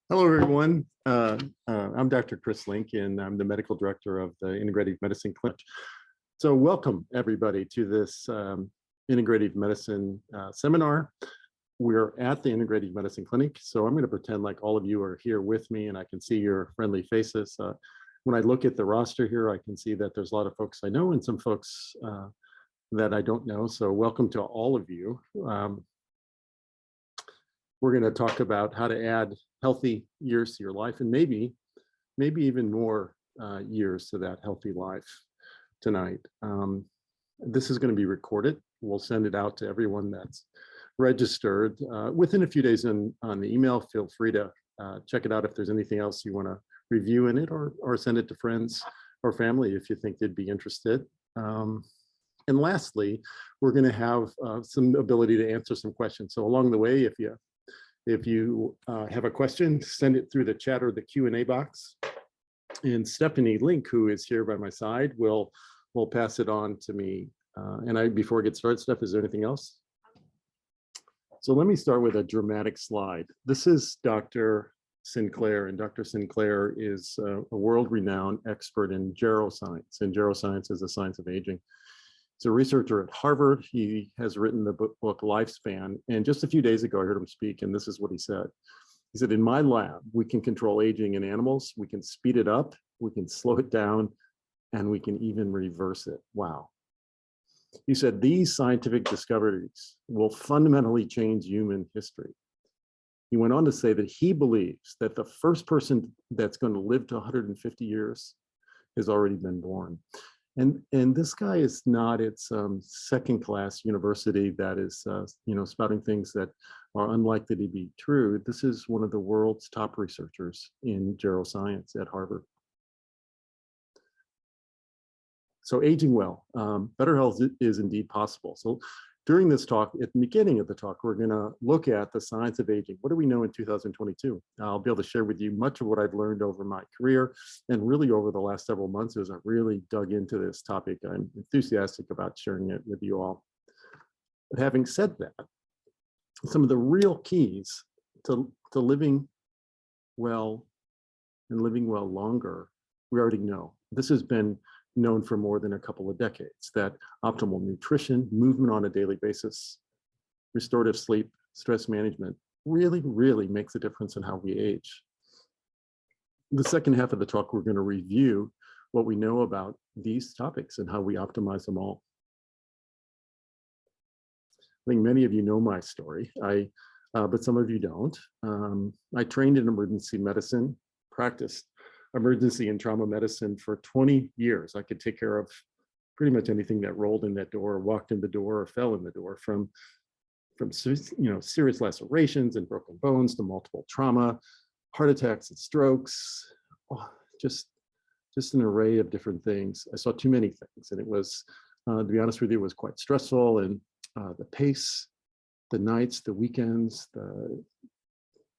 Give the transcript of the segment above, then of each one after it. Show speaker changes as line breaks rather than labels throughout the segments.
Hello, everyone. I'm Dr. Chris Link, and I'm the medical director of the Integrative Medicine Clinic. So welcome, everybody, to this Integrative Medicine seminar. We're at the Integrative Medicine Clinic, so I'm going to pretend like all of you are here with me, and I can see your friendly faces. When I look at the roster here, I can see that there's a lot of folks I know and some folks that I don't know, so welcome to all of you. We're going to talk about how to add healthy years to your life, and maybe even more years to that healthy life tonight. This is going to be recorded. We'll send it out to everyone that's registered within a few days on the email. Feel free to check it out if there's anything else you want to review in it, or send it to friends or family if you think they'd be interested. And lastly, we're going to have some ability to answer some questions. So along the way, if you have a question, send it through the chat or the Q&A box. And Stephanie Link, who is here by my side, will pass it on to me. Before I get started, Steph, is there anything else? So let me start with a dramatic slide. This is Dr. Sinclair, and Dr. Sinclair is a world-renowned expert in geroscience, and geroscience is the science of aging. He's a researcher at Harvard. He has written the book Lifespan. And just a few days ago, I heard him speak, and this is what he said. He said, in my lab, we can control aging in animals. We can speed it up. We can slow it down, and we can even reverse it. Wow. He said, these scientific discoveries will fundamentally change human history. He went on to say that he believes that the first person that's going to live to 150 years has already been born. And this guy is not at some second-class university that is, spouting things that are unlikely to be true. This is one of the world's top researchers in geroscience at Harvard. So aging well, better health is indeed possible. So during this talk, at the beginning of the talk, we're going to look at the science of aging. What do we know in 2022? I'll be able to share with you much of what I've learned over my career and really over the last several months as I really dug into this topic. I'm enthusiastic about sharing it with you all. But having said that, some of the real keys to living well and living well longer, we already know. This has been known for more than a couple of decades, that optimal nutrition, movement on a daily basis, restorative sleep, stress management really, really makes a difference in how we age. The second half of the talk, we're going to review what we know about these topics and how we optimize them all. I think many of you know my story, but some of you don't. I trained in emergency medicine, practiced emergency and trauma medicine for 20 years. I could take care of pretty much anything that rolled in that door, or walked in the door, or fell in the door, from serious lacerations and broken bones to multiple trauma, heart attacks and strokes, just an array of different things. I saw too many things, and it was, to be honest with you, it was quite stressful. And the pace, the nights, the weekends, the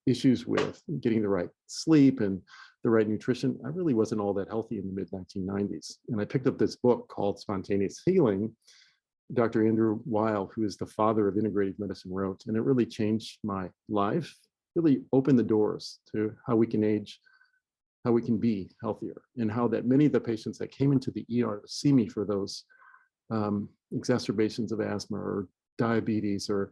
issues with getting the right sleep and the right nutrition, I really wasn't all that healthy in the mid-1990s. And I picked up this book called Spontaneous Healing, Dr. Andrew Weil, who is the father of integrative medicine, wrote, and it really changed my life, really opened the doors to how we can age, how we can be healthier, and how that many of the patients that came into the ER to see me for those exacerbations of asthma or diabetes or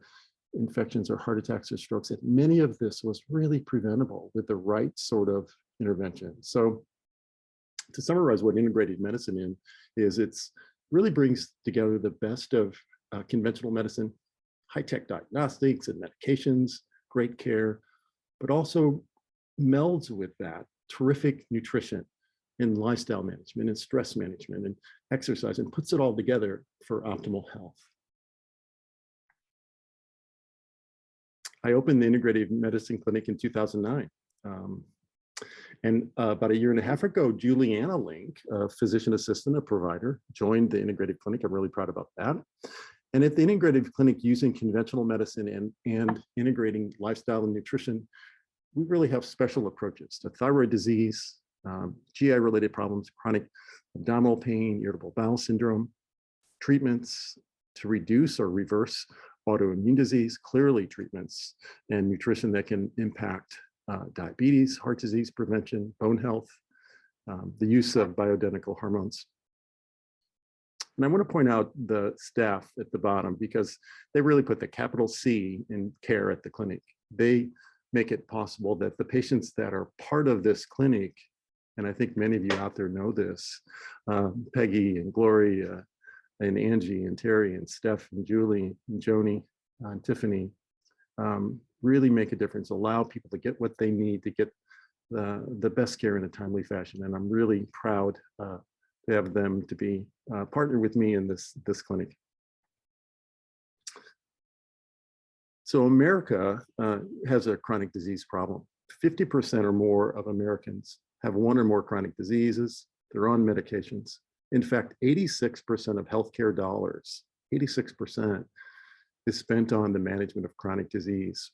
infections or heart attacks or strokes, that many of this was really preventable with the right sort of intervention. So to summarize what integrated medicine is, it's really brings together the best of conventional medicine, high-tech diagnostics and medications, great care, but also melds with that terrific nutrition and lifestyle management and stress management and exercise, and puts it all together for optimal health. I opened the Integrative Medicine Clinic in 2009. And about a year and a half ago, Julianna Link, a physician assistant, a provider, joined the Integrative Clinic. I'm really proud about that. And at the Integrative Clinic, using conventional medicine and integrating lifestyle and nutrition, we really have special approaches to thyroid disease, GI-related problems, chronic abdominal pain, irritable bowel syndrome, treatments to reduce or reverse autoimmune disease, clearly treatments and nutrition that can impact diabetes, heart disease prevention, bone health, the use of bioidentical hormones. And I want to point out the staff at the bottom because they really put the capital C in care at the clinic. They make it possible that the patients that are part of this clinic, and I think many of you out there know this, Peggy and Gloria and Angie and Terry and Steph and Julie and Joni and Tiffany, really make a difference, allow people to get what they need to get the best care in a timely fashion. And I'm really proud to have them to be partnered with me in this clinic. So America has a chronic disease problem. 50% or more of Americans have one or more chronic diseases. They're on medications. In fact, 86% of healthcare dollars, 86% is spent on the management of chronic disease.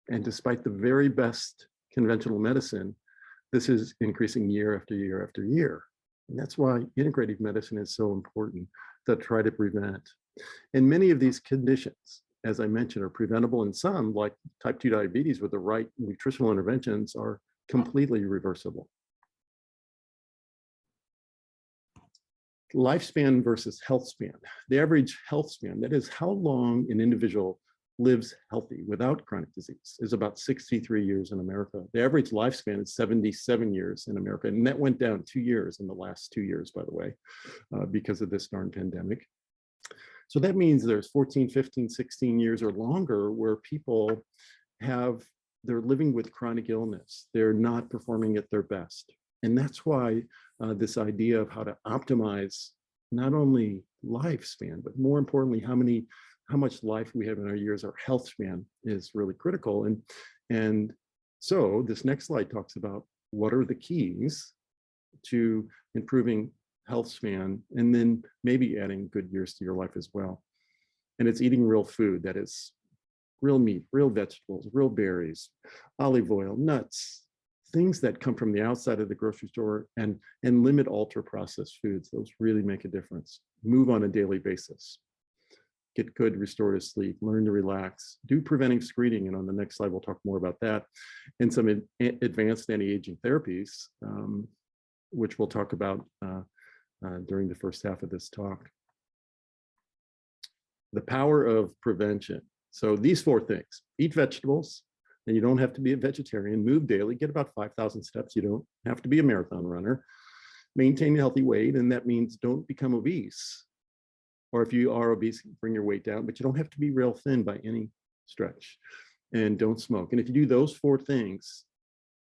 And despite the very best conventional medicine, this is increasing year after year after year. And that's why integrative medicine is so important to try to prevent. And many of these conditions, as I mentioned, are preventable, and some, like type 2 diabetes with the right nutritional interventions, are completely reversible. Lifespan versus health span. The average health span, that is how long an individual lives healthy without chronic disease, is about 63 years in America. The average lifespan is 77 years in America, and that went down 2 years in the last 2 years, by the way, because of this darn pandemic. So that means there's 14, 15, 16 years or longer where people they're living with chronic illness. They're not performing at their best. And that's why this idea of how to optimize not only lifespan, but more importantly, how much life we have in our years, our health span, is really critical. And so this next slide talks about what are the keys to improving health span, and then maybe adding good years to your life as well. And it's eating real food, that is real meat, real vegetables, real berries, olive oil, nuts, things that come from the outside of the grocery store, and limit ultra processed foods. Those really make a difference. Move on a daily basis. Get good restorative sleep, learn to relax, do preventive screening. And on the next slide, we'll talk more about that. And some advanced anti-aging therapies, which we'll talk about during the first half of this talk. The power of prevention. So these 4 things: eat vegetables, and you don't have to be a vegetarian. Move daily, get about 5,000 steps. You don't have to be a marathon runner. Maintain a healthy weight, and that means don't become obese. Or if you are obese, bring your weight down, but you don't have to be real thin by any stretch. And don't smoke. And if you do those 4 things,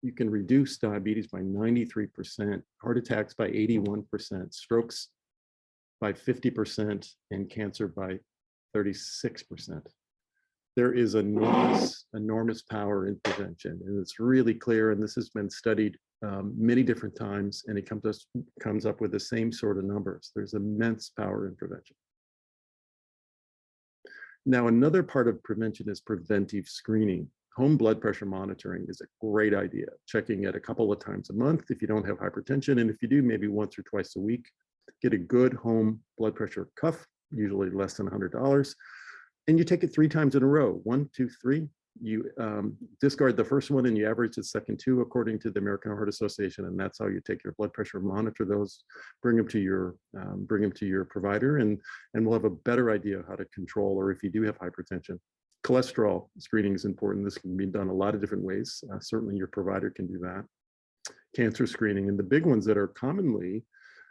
you can reduce diabetes by 93%, heart attacks by 81%, strokes by 50%, and cancer by 36%. There is enormous power in prevention, and it's really clear, and this has been studied many different times, and it comes up with the same sort of numbers. There's immense power in prevention. Now, another part of prevention is preventive screening. Home blood pressure monitoring is a great idea. Checking it a couple of times a month if you don't have hypertension, and if you do, maybe once or twice a week. Get a good home blood pressure cuff, usually less than $100, and you take it 3 times in a row. 1, 2, 3. You discard the first one and you average the second 2 according to the American Heart Association, and that's how you take your blood pressure, monitor those, bring them to your provider, and we'll have a better idea of how to control, or if you do have hypertension. Cholesterol screening is important. This can be done a lot of different ways. Certainly your provider can do that. Cancer screening, and the big ones that are commonly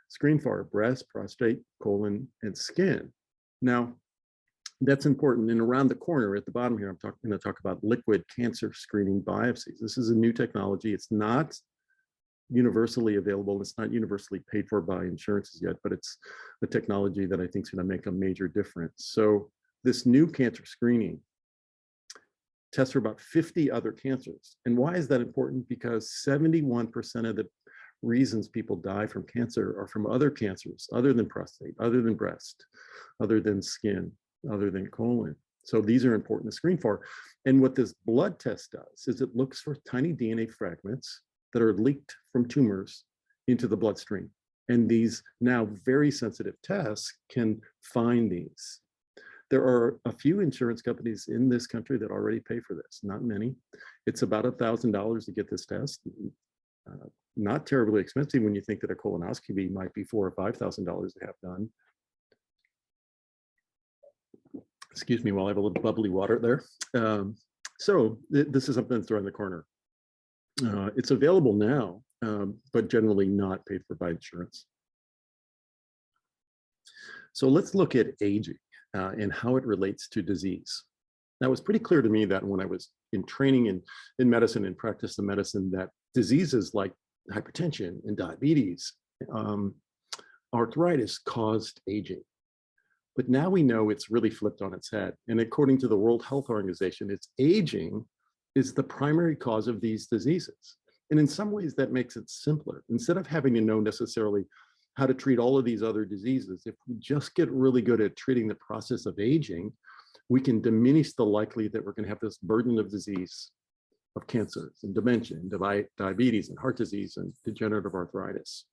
screened for are breast, prostate, colon, and skin. Now, that's important. And around the corner at the bottom here, I'm going to talk about liquid cancer screening biopsies. This is a new technology. It's not universally available. It's not universally paid for by insurances yet, but it's a technology that I think is going to make a major difference. So this new cancer screening tests for about 50 other cancers. And why is that important? Because 71% of the reasons people die from cancer are from other cancers, other than prostate, other than breast, other than skin, other than colon. So these are important to screen for. And what this blood test does is it looks for tiny DNA fragments that are leaked from tumors into the bloodstream. And these now very sensitive tests can find these. There are a few insurance companies in this country that already pay for this, not many. It's about $1,000 to get this test. Not terribly expensive when you think that a colonoscopy might be $4,000 or $5,000 to have done. Excuse me while I have a little bubbly water there. This is something that's around the corner. It's available now, but generally not paid for by insurance. So let's look at aging and how it relates to disease. Now, it was pretty clear to me that when I was in training in medicine and practice of medicine, that diseases like hypertension and diabetes, arthritis caused aging. But now we know it's really flipped on its head. And according to the World Health Organization, it's aging is the primary cause of these diseases. And in some ways that makes it simpler. Instead of having to know necessarily how to treat all of these other diseases, if we just get really good at treating the process of aging, we can diminish the likelihood that we're going to have this burden of disease, of cancers and dementia and diabetes and heart disease and degenerative arthritis.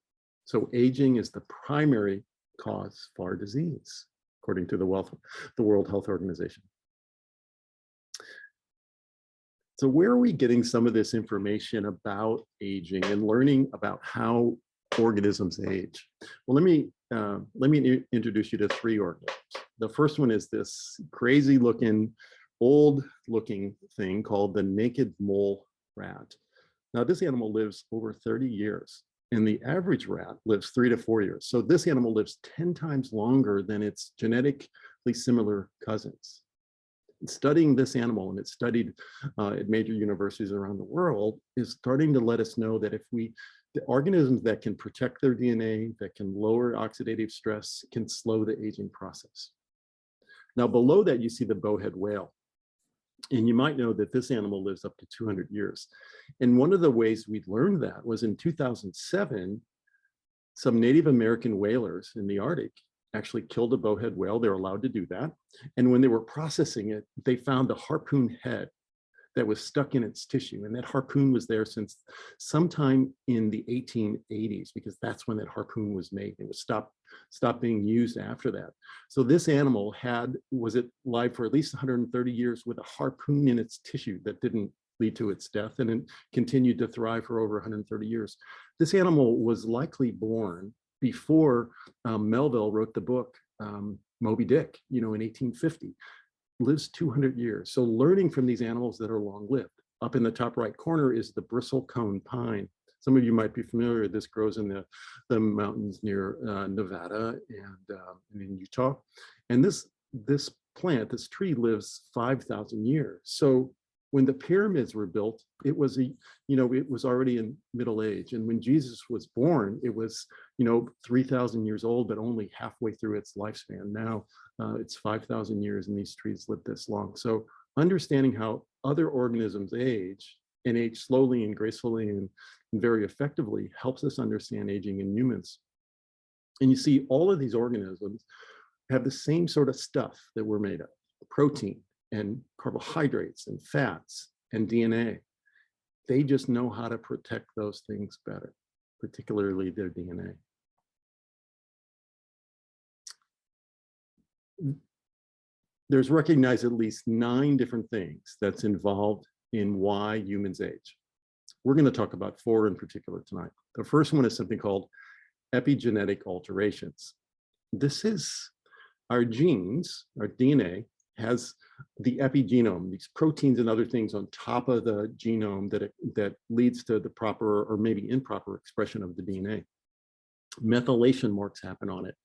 So aging is the primary cause for disease, according to the World Health Organization. So where are we getting some of this information about aging and learning about how organisms age? Well, let me introduce you to 3 organisms. The first one is this crazy looking, old looking thing called the naked mole rat. Now, this animal lives over 30 years, and the average rat lives 3 to 4 years. So this animal lives 10 times longer than its genetically similar cousins. Studying this animal, and it's studied at major universities around the world, is starting to let us know that if the organisms that can protect their DNA, that can lower oxidative stress, can slow the aging process. Now, below that, you see the bowhead whale. And you might know that this animal lives up to 200 years. And one of the ways we learned that was in 2007, some Native American whalers in the Arctic actually killed a bowhead whale. They're allowed to do that. And when they were processing it, they found a harpoon head that was stuck in its tissue. And that harpoon was there since sometime in the 1880s, because that's when that harpoon was made. It was stopped being used after that. So this animal was alive for at least 130 years with a harpoon in its tissue that didn't lead to its death, and it continued to thrive for over 130 years. This animal was likely born before Melville wrote the book Moby Dick, in 1850. Lives 200 years. So learning from these animals that are long-lived. Up in the top right corner is the bristlecone pine. Some of you might be familiar. This grows in the mountains near Nevada and in Utah. And this plant, this tree, lives 5,000 years. So when the pyramids were built, it was already in middle age. And when Jesus was born, it was 3,000 years old, but only halfway through its lifespan. Now it's 5,000 years, and these trees live this long. So understanding how other organisms age, and age slowly and gracefully and very effectively, helps us understand aging in humans. And you see, all of these organisms have the same sort of stuff that we're made of: protein and carbohydrates and fats and DNA. They just know how to protect those things better, particularly their DNA. There's recognized at least 9 different things that's involved in why humans age. We're going to talk about 4 in particular tonight. The first one is something called epigenetic alterations. This is our genes, our DNA has the epigenome, these proteins and other things on top of the genome that leads to the proper or maybe improper expression of the DNA. Methylation marks happen on it.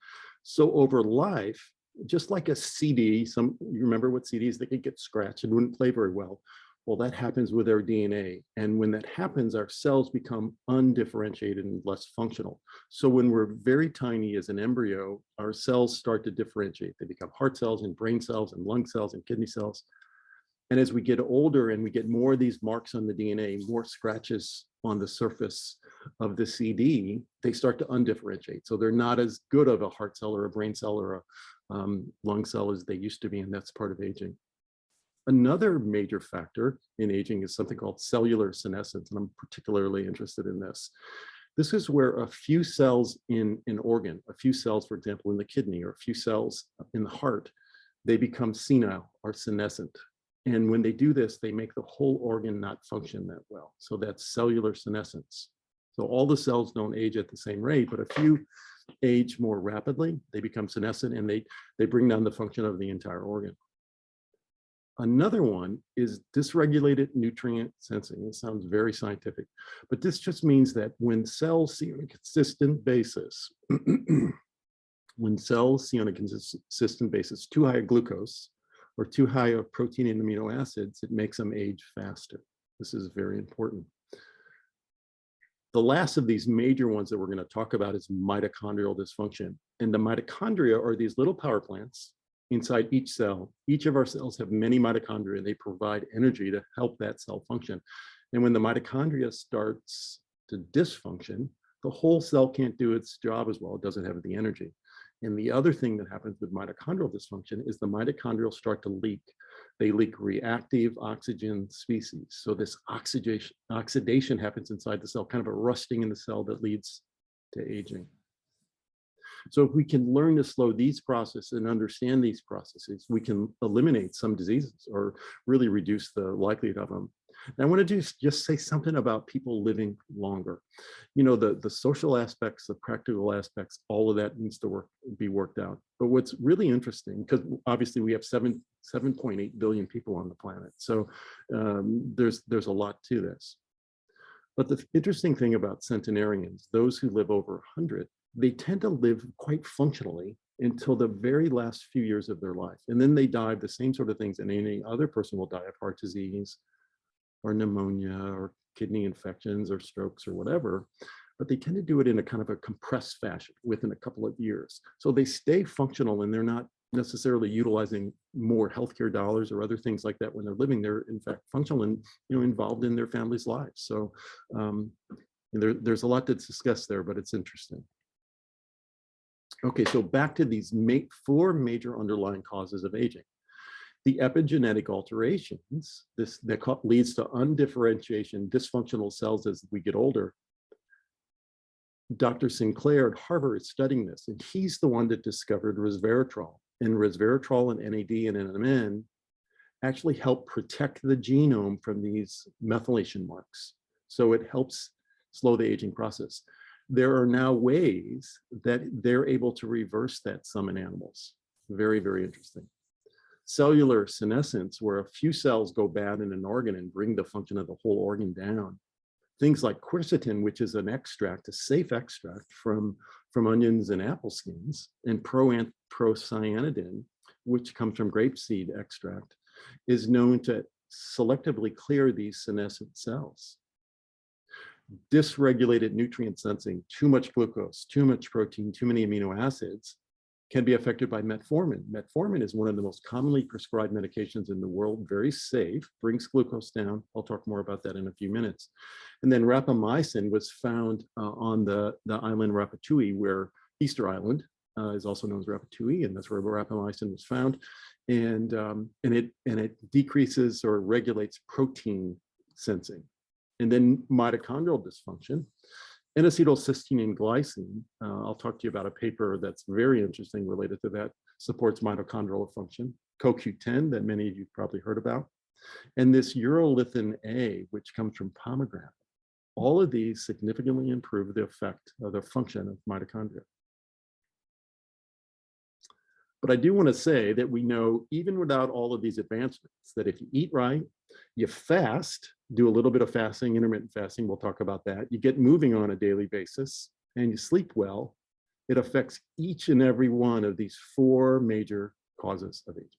So over life, just like a CD, you remember what CDs, they could get scratched and wouldn't play very well. Well, that happens with our DNA. And when that happens, our cells become undifferentiated and less functional. So when we're very tiny as an embryo, our cells start to differentiate. They become heart cells and brain cells and lung cells and kidney cells. And as we get older and we get more of these marks on the DNA, more scratches on the surface of the CD, they start to undifferentiate. So they're not as good of a heart cell or a brain cell or a lung cell as they used to be, and that's part of aging. Another major factor in aging is something called cellular senescence, and I'm particularly interested in this. This is where a few cells in an organ, a few cells, for example, in the kidney, or a few cells in the heart, they become senile or senescent. And when they do this, they make the whole organ not function that well. So that's cellular senescence. So all the cells don't age at the same rate, but a few age more rapidly, they become senescent, and they bring down the function of the entire organ. Another one is dysregulated nutrient sensing. It sounds very scientific, but this just means that when cells see on a consistent basis, when cells see on a consistent basis too high a glucose or too high a protein and amino acids, it makes them age faster. This is very important. The last of these major ones that we're going to talk about is mitochondrial dysfunction. And the mitochondria are these little power plants inside each cell. Each of our cells have many mitochondria. They provide energy to help that cell function. And when the mitochondria starts to dysfunction, the whole cell can't do its job as well. It doesn't have the energy. And the other thing that happens with mitochondrial dysfunction is the mitochondria start to leak. They leak reactive oxygen species. So this oxidation happens inside the cell, kind of a rusting in the cell that leads to aging. So if we can learn to slow these processes and understand these processes, we can eliminate some diseases or really reduce the likelihood of them. And I want to just say something about people living longer. You know, the social aspects, the practical aspects, all of that needs to be worked out. But what's really interesting, because obviously we have 7.8 billion people on the planet, so there's a lot to this. But the interesting thing about centenarians, those who live over 100, they tend to live quite functionally until the very last few years of their life. And then they die of the same sort of things that any other person will die of: heart disease or pneumonia or kidney infections or strokes or whatever. But they tend to do it in a kind of a compressed fashion within a couple of years. So they stay functional, and they're not necessarily utilizing more healthcare dollars or other things like that when they're living. They're in fact functional and, you know, involved in their family's lives. So there's a lot to discuss there, but it's interesting. Okay, so back to these four major underlying causes of aging. The epigenetic alterations, that leads to undifferentiation, dysfunctional cells as we get older. Dr. Sinclair at Harvard is studying this, and he's the one that discovered resveratrol. And resveratrol and NAD and NMN actually help protect the genome from these methylation marks. So it helps slow the aging process. There are now ways that they're able to reverse that, some in animals. Very, very interesting. Cellular senescence, where a few cells go bad in an organ and bring the function of the whole organ down. Things like quercetin, which is an extract, a safe extract from onions and apple skins, and procyanidin, which comes from grapeseed extract, is known to selectively clear these senescent cells. Dysregulated nutrient sensing, too much glucose, too much protein, too many amino acids, can be affected by metformin. Metformin is one of the most commonly prescribed medications in the world, very safe, brings glucose down. I'll talk more about that in a few minutes. And then rapamycin was found on the island Ratatouille, where Easter Island is also known as Ratatouille, and that's where rapamycin was found. And it decreases or regulates protein sensing. And then mitochondrial dysfunction. N-acetylcysteine and glycine, I'll talk to you about a paper that's very interesting related to that, supports mitochondrial function. CoQ10, that many of you probably heard about. And this urolithin A, which comes from pomegranate. All of these significantly improve the effect of the function of mitochondria. But I do want to say that we know, even without all of these advancements, that if you eat right, you fast, do a little bit of fasting, intermittent fasting, we'll talk about that. You get moving on a daily basis, and you sleep well, it affects each and every one of these four major causes of aging.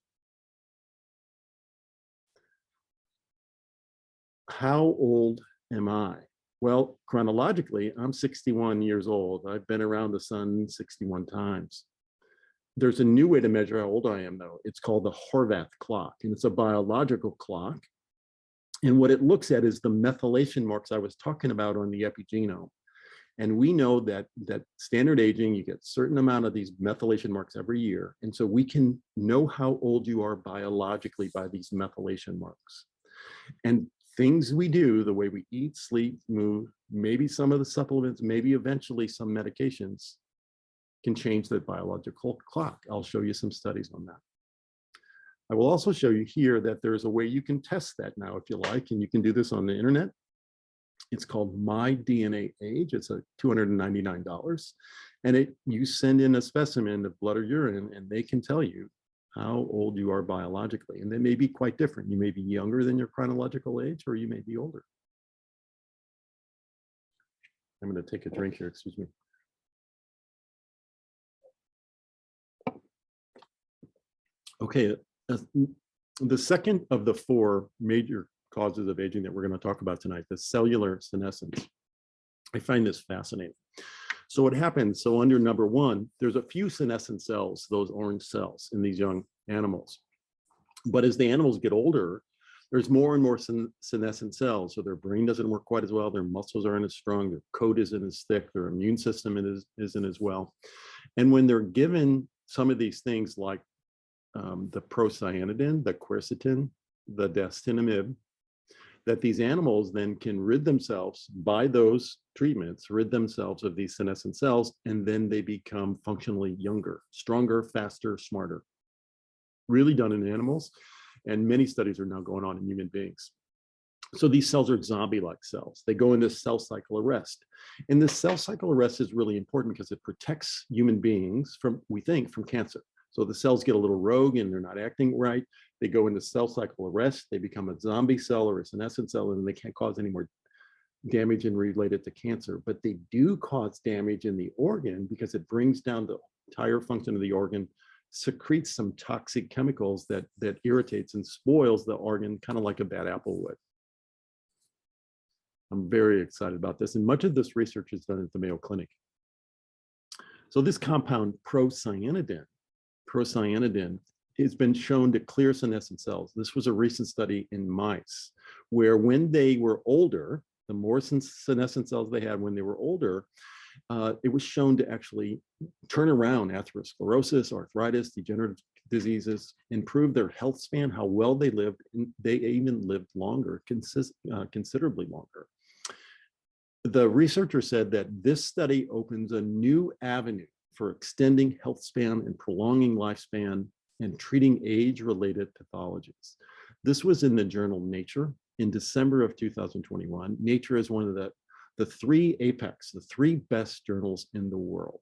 How old am I? Well, chronologically, I'm 61 years old. I've been around the sun 61 times. There's a new way to measure how old I am, though. It's called the Horvath clock, and it's a biological clock. And what it looks at is the methylation marks I was talking about on the epigenome. And we know that standard aging, you get a certain amount of these methylation marks every year. And so we can know how old you are biologically by these methylation marks. And things we do, the way we eat, sleep, move, maybe some of the supplements, maybe eventually some medications, can change the biological clock. I'll show you some studies on that. I will also show you here that there's a way you can test that now if you like, and you can do this on the internet. It's called My DNA Age. It's a $299. And you send in a specimen of blood or urine, and they can tell you how old you are biologically. And they may be quite different. You may be younger than your chronological age, or you may be older. I'm going to take a drink here, excuse me. Okay, the second of the four major causes of aging that we're going to talk about tonight, the cellular senescence. I find this fascinating. So what happens, so under number one, there's a few senescent cells, those orange cells in these young animals. But as the animals get older, there's more and more senescent cells. So their brain doesn't work quite as well, their muscles aren't as strong, their coat isn't as thick, their immune system isn't as well. And when they're given some of these things like the procyanidin, the quercetin, the dasatinib, that these animals then can rid themselves by those treatments, rid themselves of these senescent cells, and then they become functionally younger, stronger, faster, smarter. Really done in animals, and many studies are now going on in human beings. So these cells are zombie-like cells. They go into cell cycle arrest. And this cell cycle arrest is really important because it protects human beings from, we think, from cancer. So the cells get a little rogue and they're not acting right. They go into cell cycle arrest. They become a zombie cell or a senescent cell, and they can't cause any more damage and relate it to cancer. But they do cause damage in the organ because it brings down the entire function of the organ, secretes some toxic chemicals that irritates and spoils the organ, kind of like a bad apple would. I'm very excited about this. And much of this research is done at the Mayo Clinic. So this compound procyanidin has been shown to clear senescent cells. This was a recent study in mice where when they were older, the more senescent cells they had when they were older, it was shown to actually turn around atherosclerosis, arthritis, degenerative diseases, improve their health span, how well they lived, and they even lived longer, considerably longer. The researcher said that this study opens a new avenue for extending health span and prolonging lifespan and treating age-related pathologies. This was in the journal Nature in December of 2021. Nature is one of the three apex, the three best journals in the world.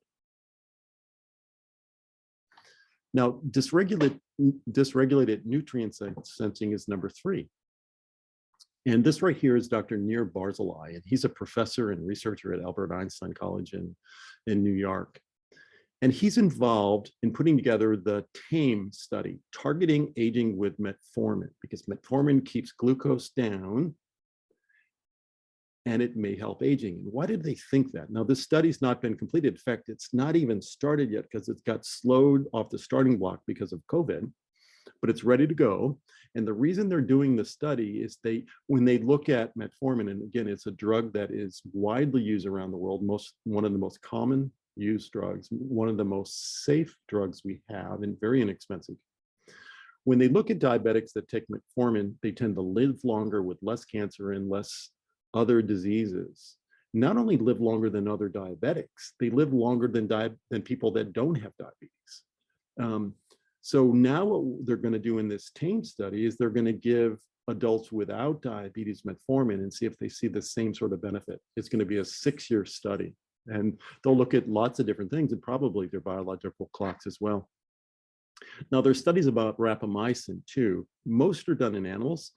Now, dysregulated nutrient sensing is number 3. And this right here is Dr. Nir Barzilai, and he's a professor and researcher at Albert Einstein College in New York. And he's involved in putting together the TAME study, targeting aging with metformin, because metformin keeps glucose down and it may help aging. And why did they think that? Now, this study's not been completed. In fact, it's not even started yet because it's got slowed off the starting block because of COVID, but it's ready to go. And the reason they're doing the study is when they look at metformin, and again, it's a drug that is widely used around the world, one of the most common used drugs, one of the most safe drugs we have, and very inexpensive. When they look at diabetics that take metformin, they tend to live longer with less cancer and less other diseases. Not only live longer than other diabetics, they live longer than people that don't have diabetes. So now what they're going to do in this TAME study is they're going to give adults without diabetes metformin and see if they see the same sort of benefit. It's going to be a 6-year study, and they'll look at lots of different things and probably their biological clocks as well. Now, there's studies about rapamycin too. Most are done in animals.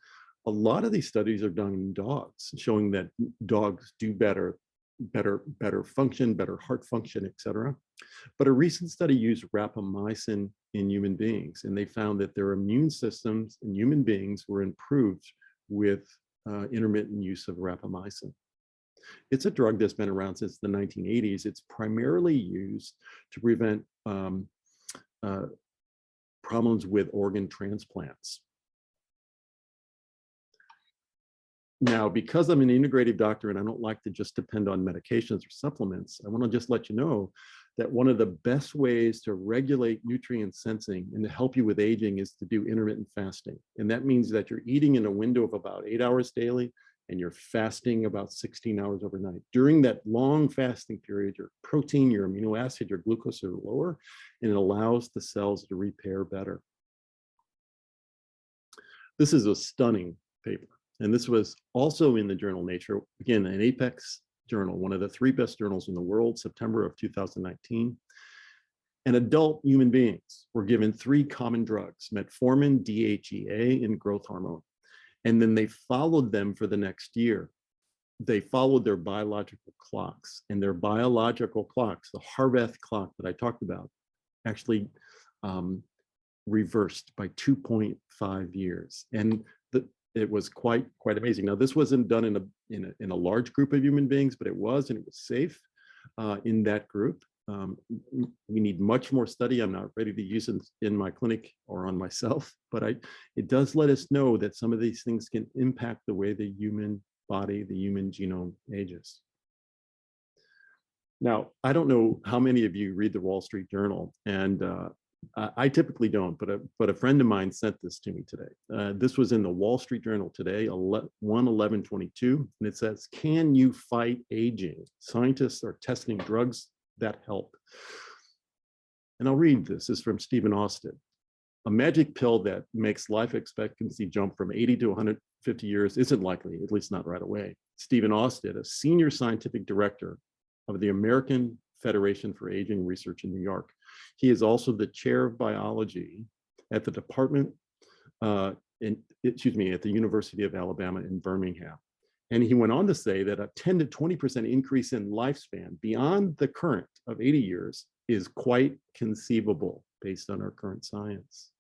A lot of these studies are done in dogs, showing that dogs do better function, better heart function, etc. But a recent study used rapamycin in human beings, and they found that their immune systems in human beings were improved with intermittent use of rapamycin. It's a drug that's been around since the 1980s. It's primarily used to prevent problems with organ transplants. Now, because I'm an integrative doctor and I don't like to just depend on medications or supplements, I want to just let you know that one of the best ways to regulate nutrient sensing and to help you with aging is to do intermittent fasting. And that means that you're eating in a window of about 8 hours daily and you're fasting about 16 hours overnight. During that long fasting period, your protein, your amino acid, your glucose are lower, and it allows the cells to repair better. This is a stunning paper. And this was also in the journal Nature, again, an Apex journal, one of the 3 best journals in the world, September of 2019. And adult human beings were given 3 common drugs, metformin, DHEA, and growth hormone. And then they followed them for the next year. They followed their biological clocks, and their biological clocks, the Harveth clock that I talked about, actually reversed by 2.5 years. And it was quite amazing. Now, this wasn't done in a large group of human beings, but it was, and it was safe in that group. We need much more study. I'm not ready to use it in my clinic or on myself, but it does let us know that some of these things can impact the way the human body, the human genome ages. Now, I don't know how many of you read the Wall Street Journal, and I typically don't, but a friend of mine sent this to me today. This was in the Wall Street Journal today, 1/11/22, and it says, "Can you fight aging? Scientists are testing drugs that help." And I'll read this. This is from Stephen Austin. "A magic pill that makes life expectancy jump from 80 to 150 years isn't likely, at least not right away." Stephen Austin, a senior scientific director of the American Federation for Aging Research in New York. He is also the chair of biology at the department, at the University of Alabama in Birmingham. And he went on to say that a 10 to 20% increase in lifespan beyond the current of 80 years is quite conceivable based on our current science.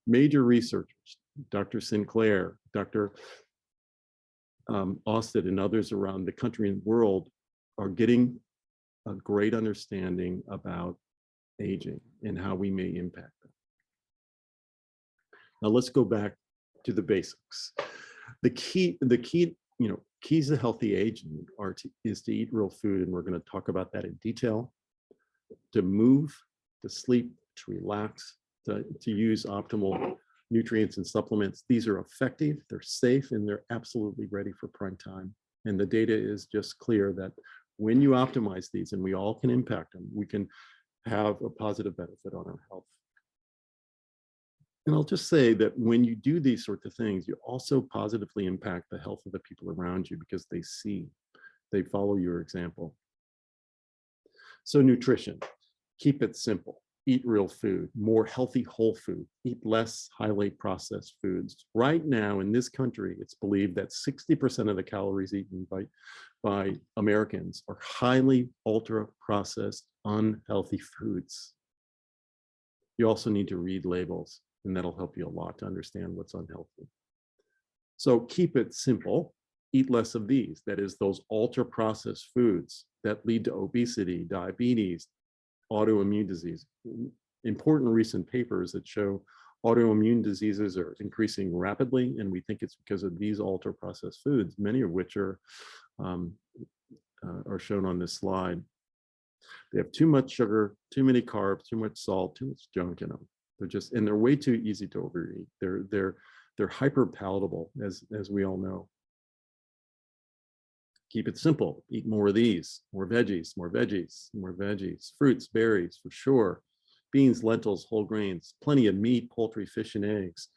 Major researchers, Dr. Sinclair, Dr. Austin, and others around the country and world are getting a great understanding about aging and how we may impact them. Now let's go back to the basics. The key, keys to healthy aging is to eat real food, and we're going to talk about that in detail. To move, to sleep, to relax, to use optimal nutrients and supplements. These are effective, they're safe, and they're absolutely ready for prime time. And the data is just clear that when you optimize these, and we all can impact them, we can have a positive benefit on our health. And I'll just say that when you do these sorts of things, you also positively impact the health of the people around you because they follow your example. So nutrition, keep it simple. Eat real food, more healthy whole food, eat less highly processed foods. Right now in this country, it's believed that 60% of the calories eaten by Americans are highly ultra-processed, unhealthy foods. You also need to read labels, and that'll help you a lot to understand what's unhealthy. So keep it simple. Eat less of these. That is, those ultra-processed foods that lead to obesity, diabetes, autoimmune disease. Important recent papers that show autoimmune diseases are increasing rapidly, and we think it's because of these ultra-processed foods, many of which are shown on this slide. They have too much sugar, too many carbs, too much salt, too much junk in them. They're way too easy to overeat. They're hyper palatable, as we all know. Keep it simple. Eat more of these, more veggies, more veggies, more veggies, fruits, berries, for sure. Beans, lentils, whole grains, plenty of meat, poultry, fish, and eggs.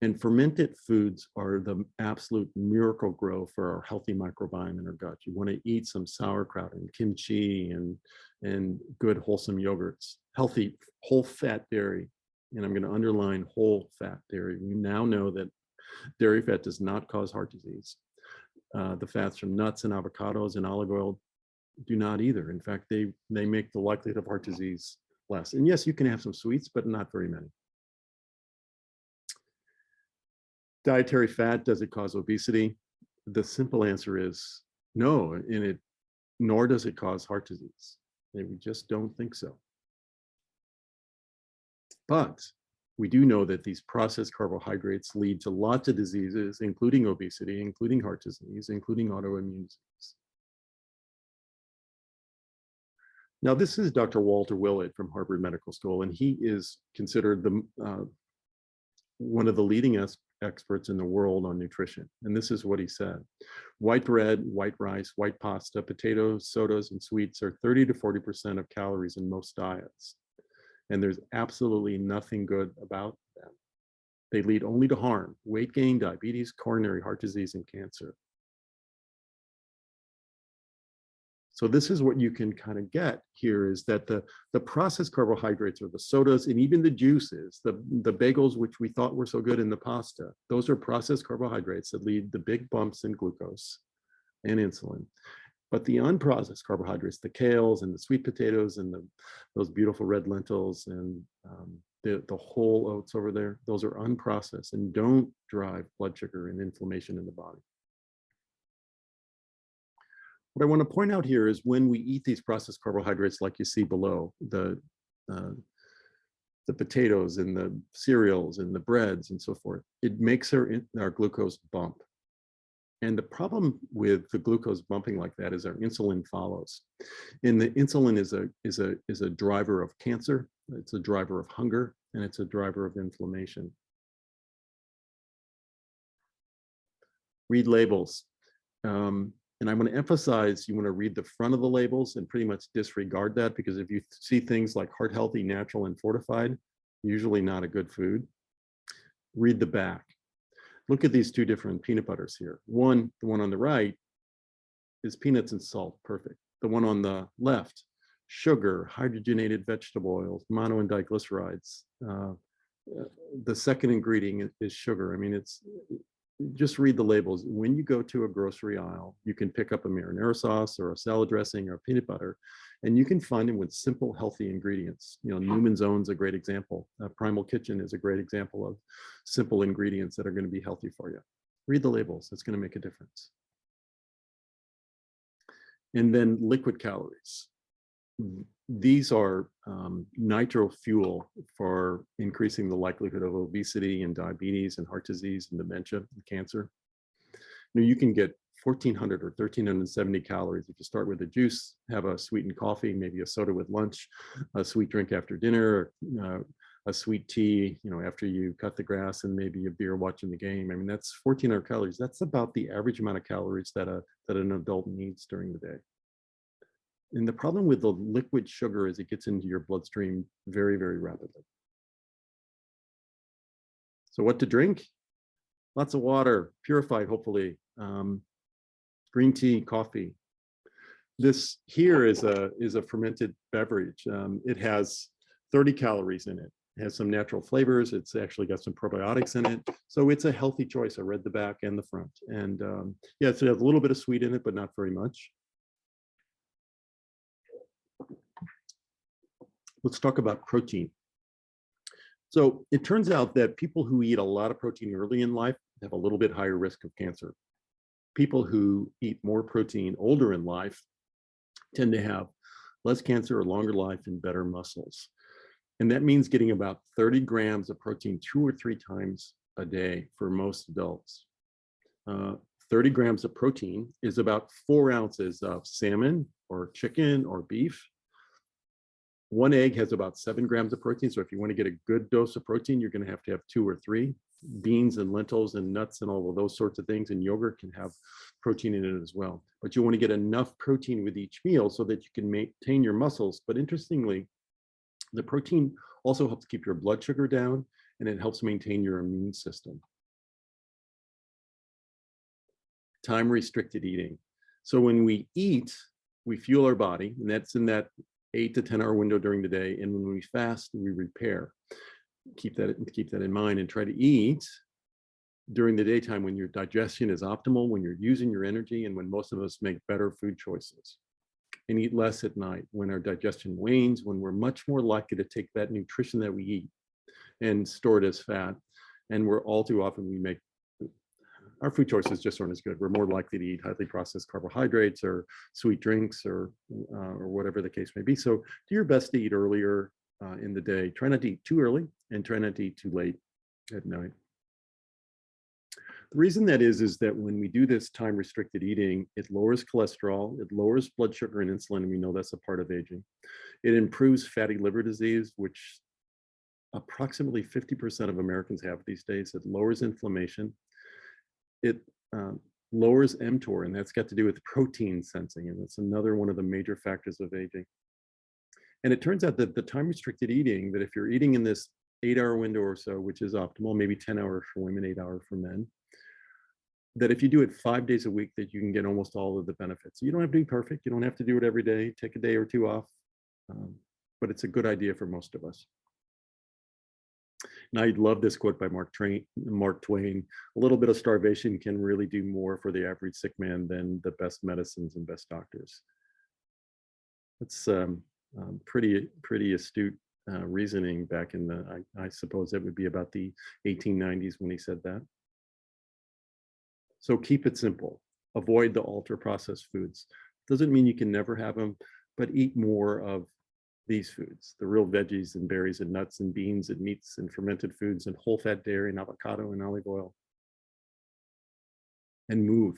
And fermented foods are the absolute miracle grow for our healthy microbiome in our gut. You want to eat some sauerkraut and kimchi and good wholesome yogurts. Healthy whole fat dairy. And I'm going to underline whole fat dairy. We now know that dairy fat does not cause heart disease. The fats from nuts and avocados and olive oil do not either. In fact, they make the likelihood of heart disease less. And yes, you can have some sweets, but not very many. Dietary fat, does it cause obesity? The simple answer is no, nor does it cause heart disease. And we just don't think so. But we do know that these processed carbohydrates lead to lots of diseases, including obesity, including heart disease, including autoimmune disease. Now, this is Dr. Walter Willett from Harvard Medical School, and he is considered one of the leading experts in the world on nutrition. And this is what he said. White bread, white rice, white pasta, potatoes, sodas, and sweets are 30 to 40% of calories in most diets. And there's absolutely nothing good about them. They lead only to harm: weight gain, diabetes, coronary heart disease, and cancer. So this is what you can kind of get here, is that the processed carbohydrates, or the sodas and even the juices, the bagels, which we thought were so good in the pasta, those are processed carbohydrates that lead the big bumps in glucose and insulin. But the unprocessed carbohydrates, the kales and the sweet potatoes and those beautiful red lentils and the whole oats over there, those are unprocessed and don't drive blood sugar and inflammation in the body. What I want to point out here is when we eat these processed carbohydrates, like you see below, the potatoes and the cereals and the breads and so forth, it makes our glucose bump. And the problem with the glucose bumping like that is our insulin follows. And the insulin is a driver of cancer, it's a driver of hunger, and it's a driver of inflammation. Read labels. And I want to emphasize, you want to read the front of the labels and pretty much disregard that, because if you see things like heart healthy, natural, and fortified, usually not a good food. Read the back. Look at these two different peanut butters here. The one on the right is peanuts and salt, perfect. The one on the left, sugar, hydrogenated vegetable oils, mono and diglycerides. The second ingredient is sugar. I mean, just read the labels. When you go to a grocery aisle, you can pick up a marinara sauce or a salad dressing or peanut butter, and you can find them with simple, healthy ingredients. You know, Newman's Own is a great example. Primal Kitchen is a great example of simple ingredients that are going to be healthy for you. Read the labels. It's going to make a difference. And then liquid calories. These are nitro fuel for increasing the likelihood of obesity and diabetes and heart disease and dementia and cancer. Now, you can get 1,400 or 1,370 calories if you start with a juice, have a sweetened coffee, maybe a soda with lunch, a sweet drink after dinner, a sweet tea, you know, after you cut the grass, and maybe a beer watching the game. I mean, that's 1,400 calories. That's about the average amount of calories that an adult needs during the day. And the problem with the liquid sugar is it gets into your bloodstream very, very rapidly. So what to drink? Lots of water, purified, hopefully. Green tea, coffee. This here is a fermented beverage. It has 30 calories in it. It has some natural flavors. It's actually got some probiotics in it. So it's a healthy choice. I read the back and the front. And yeah, so it has a little bit of sweet in it, but not very much. Let's talk about protein. So it turns out that people who eat a lot of protein early in life have a little bit higher risk of cancer. People who eat more protein older in life tend to have less cancer or longer life and better muscles. And that means getting about 30 grams of protein 2 or 3 times a day for most adults. 30 grams of protein is about 4 ounces of salmon or chicken or beef. 1 egg has about 7 grams of protein. So if you want to get a good dose of protein, you're going to have 2 or 3. Beans and lentils and nuts and all of those sorts of things, and yogurt can have protein in it as well. But you want to get enough protein with each meal so that you can maintain your muscles. But interestingly, the protein also helps keep your blood sugar down, and it helps maintain your immune system. Time-restricted eating. So when we eat, we fuel our body, and that's in that 8 to 10 hour window during the day. And when we fast, we repair. Keep that in mind, and try to eat during the daytime when your digestion is optimal, when you're using your energy, and when most of us make better food choices. And eat less at night when our digestion wanes, when we're much more likely to take that nutrition that we eat and store it as fat. And we're all too often our food choices just aren't as good. We're more likely to eat highly processed carbohydrates or sweet drinks or whatever the case may be. So do your best to eat earlier in the day. Try not to eat too early, and try not to eat too late at night. The reason that is that when we do this time-restricted eating, it lowers cholesterol, it lowers blood sugar and insulin, and we know that's a part of aging. It improves fatty liver disease, which approximately 50% of Americans have these days. It lowers inflammation. It lowers mTOR, and that's got to do with protein sensing, and that's another one of the major factors of aging. And it turns out that the time-restricted eating, that if you're eating in this 8-hour window or so, which is optimal, maybe 10 hours for women, 8 hours for men, that if you do it 5 days a week, that you can get almost all of the benefits. You don't have to be perfect. You don't have to do it every day. Take a day or two off. But it's a good idea for most of us. And I love this quote by Mark Twain. A little bit of starvation can really do more for the average sick man than the best medicines and best doctors. It's pretty astute reasoning back in the, I suppose it would be about the 1890s when he said that. So keep it simple. Avoid the ultra processed foods. Doesn't mean you can never have them, but eat more of these foods, the real veggies and berries and nuts and beans and meats and fermented foods and whole fat dairy and avocado and olive oil. And move.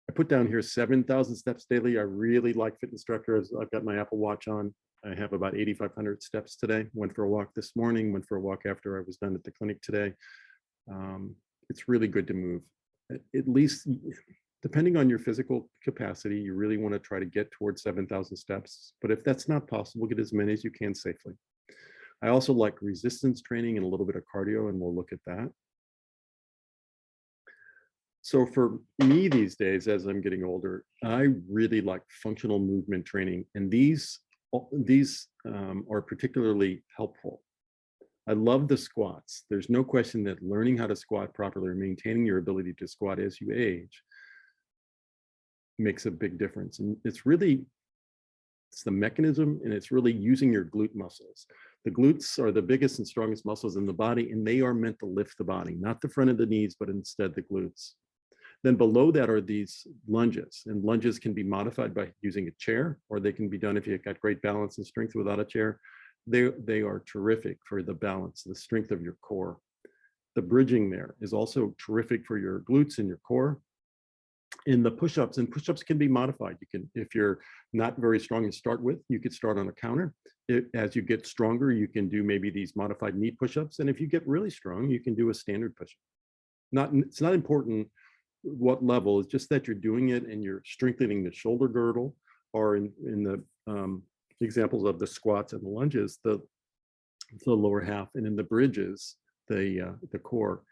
I put down here 7,000 steps daily. I really like fit instructors. I've got my Apple Watch on. I have about 8,500 steps today. Went for a walk this morning, went for a walk after I was done at the clinic today. It's really good to move. At least, depending on your physical capacity, you really want to try to get towards 7,000 steps. But if that's not possible, get as many as you can safely. I also like resistance training and a little bit of cardio, and we'll look at that. So for me these days, as I'm getting older, I really like functional movement training, and these are particularly helpful. I love the squats. There's no question that learning how to squat properly or maintaining your ability to squat as you age makes a big difference. And it's the mechanism, and it's really using your glute muscles. The glutes are the biggest and strongest muscles in the body, and they are meant to lift the body, not the front of the knees, but instead the glutes. Then below that are these lunges, and lunges can be modified by using a chair, or they can be done if you've got great balance and strength without a chair. They are terrific for the balance, the strength of your core. The bridging there is also terrific for your glutes and your core. In the push-ups, and push-ups can be modified. You can, if you're not very strong to start with, you could start on a counter. As you get stronger, you can do maybe these modified knee push-ups. And if you get really strong, you can do a standard push-up. It's not important what level, it's just that you're doing it and you're strengthening the shoulder girdle, or in the examples of the squats and the lunges, the lower half, and in the bridges, the core.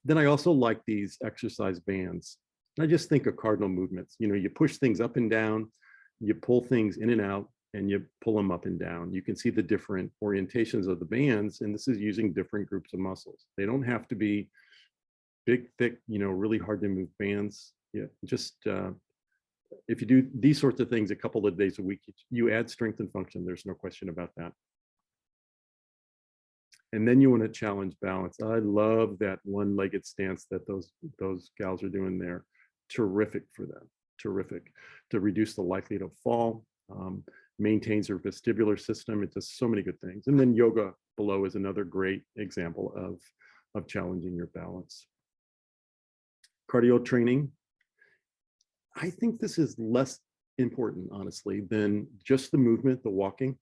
Then I also like these exercise bands. I just think of cardinal movements. You know, you push things up and down, you pull things in and out, and you pull them up and down. You can see the different orientations of the bands, and this is using different groups of muscles. They don't have to be big, thick, you know, really hard to move bands. Yeah, just if you do these sorts of things a couple of days a week, you add strength and function. There's no question about that. And then you want to challenge balance. I love that one-legged stance that those gals are doing there. Terrific for them. Terrific to reduce the likelihood of fall. Maintains their vestibular system. It does so many good things. And then yoga below is another great example of challenging your balance. Cardio training. I think this is less important, honestly, than just the movement, the walking,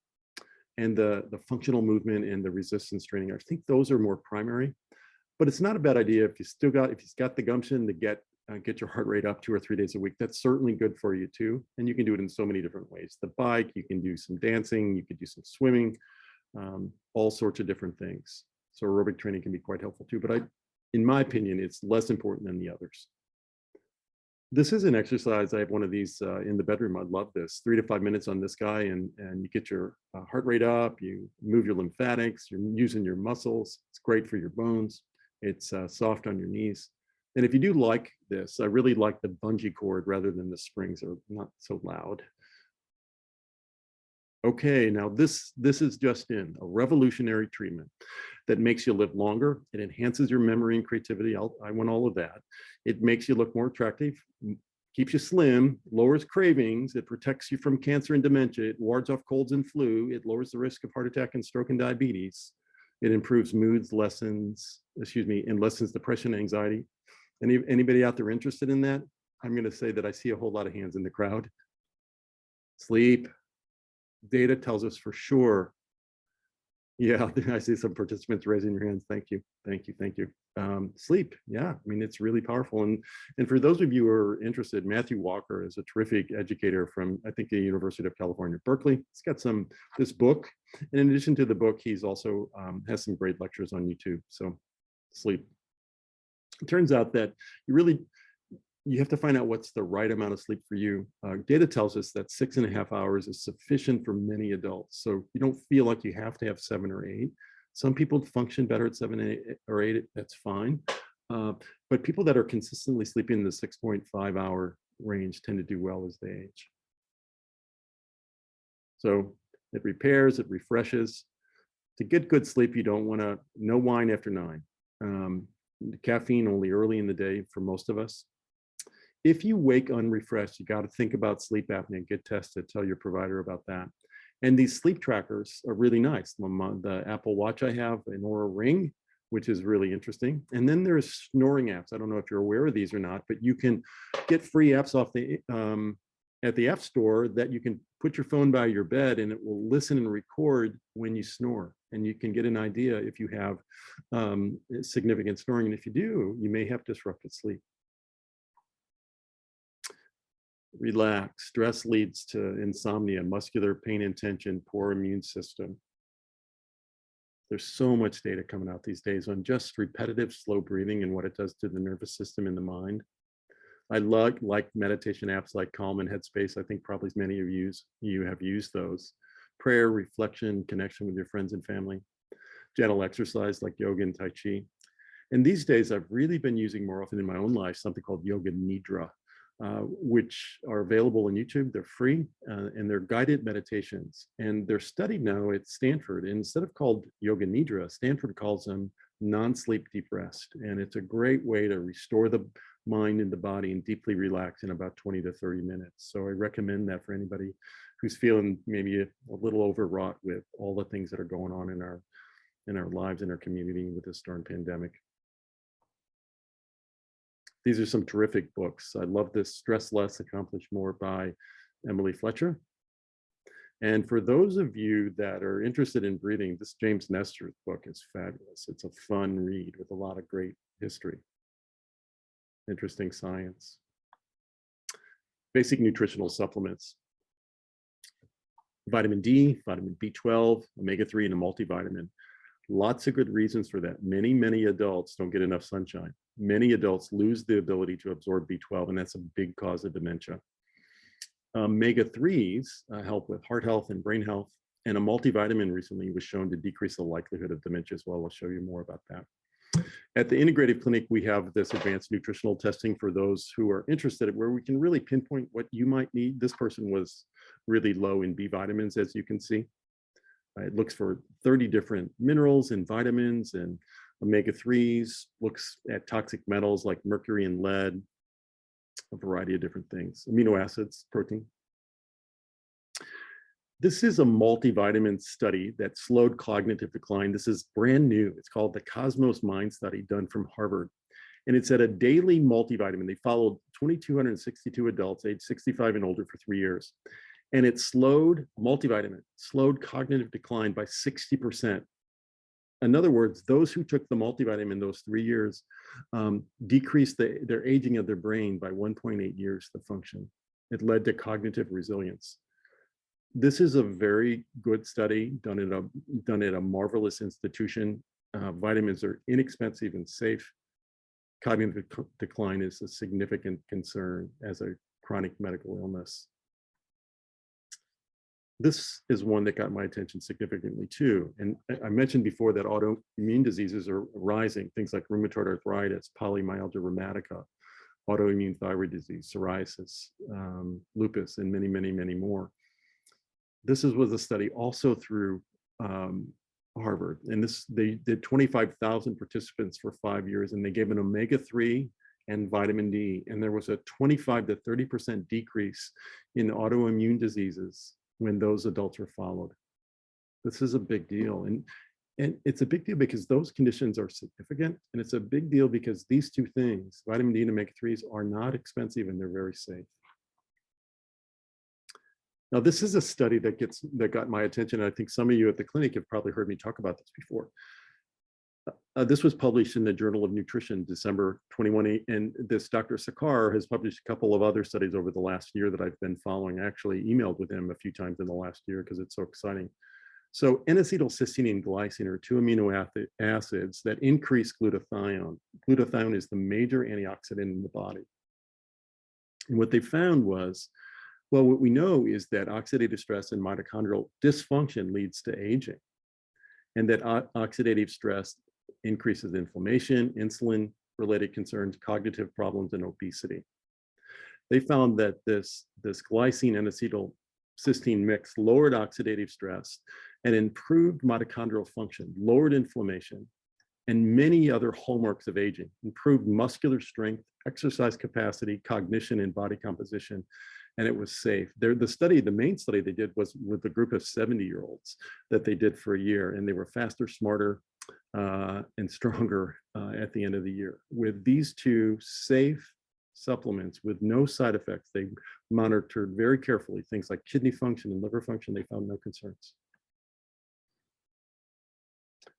and the functional movement and the resistance training. I think those are more primary, but it's not a bad idea if you've got the gumption to get your heart rate up 2 or 3 days a week. That's certainly good for you too. And you can do it in so many different ways. The bike, you can do some dancing, you could do some swimming, all sorts of different things. So aerobic training can be quite helpful too, but in my opinion, it's less important than the others. This is an exercise. I have one of these in the bedroom. I love this. 3 to 5 minutes on this guy, and you get your heart rate up, you move your lymphatics, you're using your muscles. It's great for your bones. It's soft on your knees. And if you do like this, I really like the bungee cord rather than the springs, are not so loud. Okay, now this is just a revolutionary treatment that makes you live longer. It enhances your memory and creativity. I want all of that. It makes you look more attractive, keeps you slim, lowers cravings. It protects you from cancer and dementia. It wards off colds and flu. It lowers the risk of heart attack and stroke and diabetes. It improves moods, lessens depression and anxiety. Anybody out there interested in that? I'm going to say that I see a whole lot of hands in the crowd. Sleep. Data tells us for sure. Yeah, I see some participants raising your hands. Thank you, thank you, thank you. Sleep, yeah, I mean, it's really powerful. And for those of you who are interested, Matthew Walker is a terrific educator from, I think, the University of California, Berkeley. He's got this book. And in addition to the book, he's also has some great lectures on YouTube. So sleep. It turns out that you have to find out what's the right amount of sleep for you. Data tells us that 6.5 hours is sufficient for many adults. So you don't feel like you have to have 7 or 8. Some people function better at 7 or 8, that's fine. But people that are consistently sleeping in the 6.5 hour range tend to do well as they age. So it repairs, it refreshes. To get good sleep, you don't want to, no wine after 9. Caffeine only early in the day for most of us. If you wake unrefreshed, you got to think about sleep apnea, get tested, tell your provider about that. And these sleep trackers are really nice. The Apple Watch I have, an Oura Ring, which is really interesting. And then there's snoring apps. I don't know if you're aware of these or not, but you can get free apps off at the App Store that you can put your phone by your bed and it will listen and record when you snore. And you can get an idea if you have significant snoring. And if you do, you may have disrupted sleep. Relax. Stress leads to insomnia, muscular pain and tension, poor immune system. There's so much data coming out these days on just repetitive slow breathing and what it does to the nervous system and the mind. I like meditation apps like Calm and Headspace. I think probably many of you have used those. Prayer, reflection, connection with your friends and family. Gentle exercise like yoga and Tai Chi. And these days I've really been using more often in my own life something called Yoga Nidra. Which are available on YouTube. They're free and they're guided meditations. And they're studied now at Stanford. And instead of called Yoga Nidra, Stanford calls them non-sleep deep rest. And it's a great way to restore the mind and the body and deeply relax in about 20 to 30 minutes. So I recommend that for anybody who's feeling maybe a little overwrought with all the things that are going on in our lives, in our community with this darn pandemic. These are some terrific books. I love this Stress Less, Accomplish More by Emily Fletcher. And for those of you that are interested in breathing, this James Nestor's book is fabulous. It's a fun read with a lot of great history, interesting science. Basic nutritional supplements. Vitamin D, vitamin B12, omega-3, and a multivitamin. Lots of good reasons for that. Many adults don't get enough sunshine. Many adults lose the ability to absorb B12, and that's a big cause of dementia. Omega-3s help with heart health and brain health, and a multivitamin recently was shown to decrease the likelihood of dementia as well. I'll show you more about that. At the Integrative Clinic, we have this advanced nutritional testing for those who are interested, where we can really pinpoint what you might need. This person was really low in B vitamins, as you can see. It looks for 30 different minerals and vitamins and omega-3s, looks at toxic metals like mercury and lead, a variety of different things, amino acids, protein. This is a multivitamin study that slowed cognitive decline. This is brand new. It's called the Cosmos Mind Study, done from Harvard. And it's at a daily multivitamin. They followed 2,262 adults aged 65 and older for 3 years. And it slowed cognitive decline by 60%. In other words, those who took the multivitamin those 3 years decreased their aging of their brain by 1.8 years to function. It led to cognitive resilience. This is a very good study done at a marvelous institution. Vitamins are inexpensive and safe. Cognitive decline is a significant concern as a chronic medical illness. This is one that got my attention significantly too. And I mentioned before that autoimmune diseases are rising, things like rheumatoid arthritis, polymyalgia rheumatica, autoimmune thyroid disease, psoriasis, lupus, and many more. This was a study also through Harvard. And they did 25,000 participants for 5 years, and they gave an omega-3 and vitamin D. And there was a 25 to 30% decrease in autoimmune diseases when those adults were followed. This is a big deal. And it's a big deal because those conditions are significant. And it's a big deal because these two things, vitamin D and omega-3s, are not expensive and they're very safe. Now, this is a study that got my attention. I think some of you at the clinic have probably heard me talk about this before. This was published in the Journal of Nutrition, December 21, and this Dr. Sakar has published a couple of other studies over the last year that I've been following. I actually emailed with him a few times in the last year because it's so exciting. So N-acetylcysteine and glycine are two amino acids that increase glutathione. Glutathione is the major antioxidant in the body. And what they found was, well, what we know is that oxidative stress and mitochondrial dysfunction leads to aging, and that oxidative stress increases inflammation, insulin-related concerns, cognitive problems, and obesity. They found that this glycine and acetylcysteine mix lowered oxidative stress and improved mitochondrial function, lowered inflammation, and many other hallmarks of aging, improved muscular strength, exercise capacity, cognition, and body composition, and it was safe. The main study they did was with a group of 70-year-olds that they did for a year, and they were faster, smarter, and stronger at the end of the year. With these two safe supplements with no side effects, they monitored very carefully things like kidney function and liver function. They found no concerns.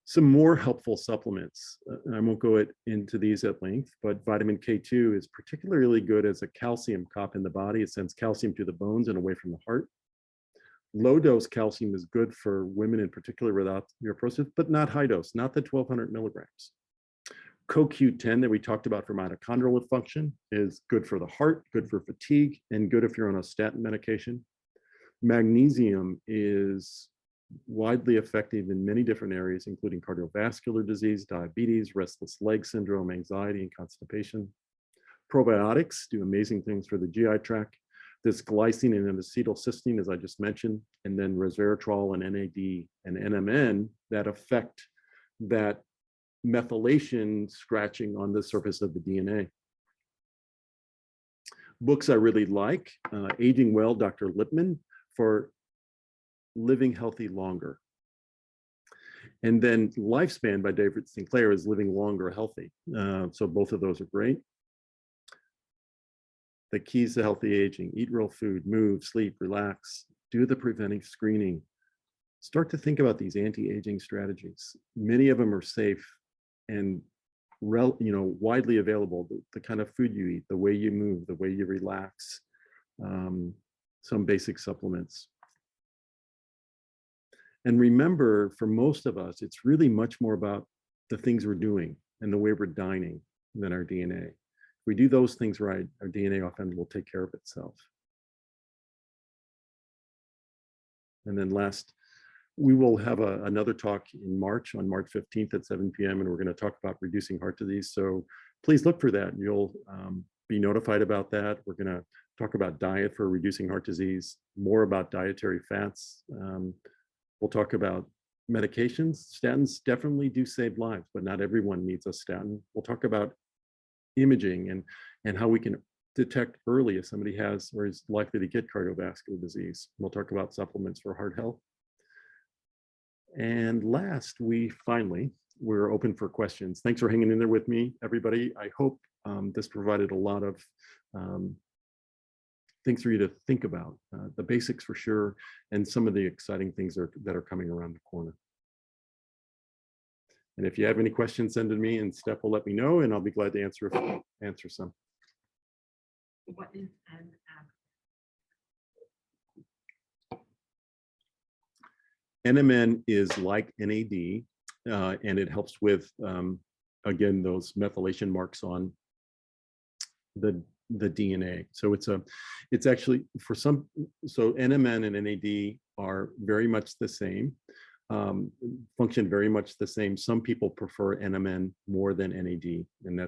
Some more helpful supplements. I won't go into these at length, but vitamin K2 is particularly good as a calcium cop in the body. It sends calcium to the bones and away from the heart. Low dose calcium is good for women in particular without osteoporosis, but not high dose, not the 1200 milligrams. CoQ10 that we talked about for mitochondrial function is good for the heart, good for fatigue, and good if you're on a statin medication. Magnesium is widely effective in many different areas, including cardiovascular disease, diabetes, restless leg syndrome, anxiety, and constipation. Probiotics do amazing things for the GI tract. This glycine and acetylcysteine, as I just mentioned, and then resveratrol and NAD and NMN that affect that methylation scratching on the surface of the DNA. Books I really like, Aging Well, Dr. Lipman, for living healthy longer. And then Lifespan by David Sinclair is living longer healthy. So both of those are great. The keys to healthy aging: eat real food, move, sleep, relax, do the preventive screening. Start to think about these anti-aging strategies. Many of them are safe and widely available. The kind of food you eat, the way you move, the way you relax, some basic supplements. And remember, for most of us, it's really much more about the things we're doing and the way we're dining than our DNA. If we do those things right, our DNA often will take care of itself. And then last, we will have another talk in March, on March 15th at 7 p.m. and we're going to talk about reducing heart disease. So please look for that. You'll be notified about that. We're going to talk about diet for reducing heart disease, more about dietary fats. We'll talk about medications. Statins definitely do save lives, but not everyone needs a statin. We'll talk about imaging and how we can detect early if somebody has or is likely to get cardiovascular disease. We'll talk about supplements for heart health. And last, we're open for questions. Thanks for hanging in there with me, everybody. I hope this provided a lot of things for you to think about, the basics for sure, and some of the exciting things that are coming around the corner. And if you have any questions, send them to me, and Steph will let me know, and I'll be glad to answer some.
What is
NMN is like NAD, and it helps with, again, those methylation marks on the DNA. So it's actually for some, so NMN and NAD are very much the same, function very much the same. Some people prefer NMN more than NAD, and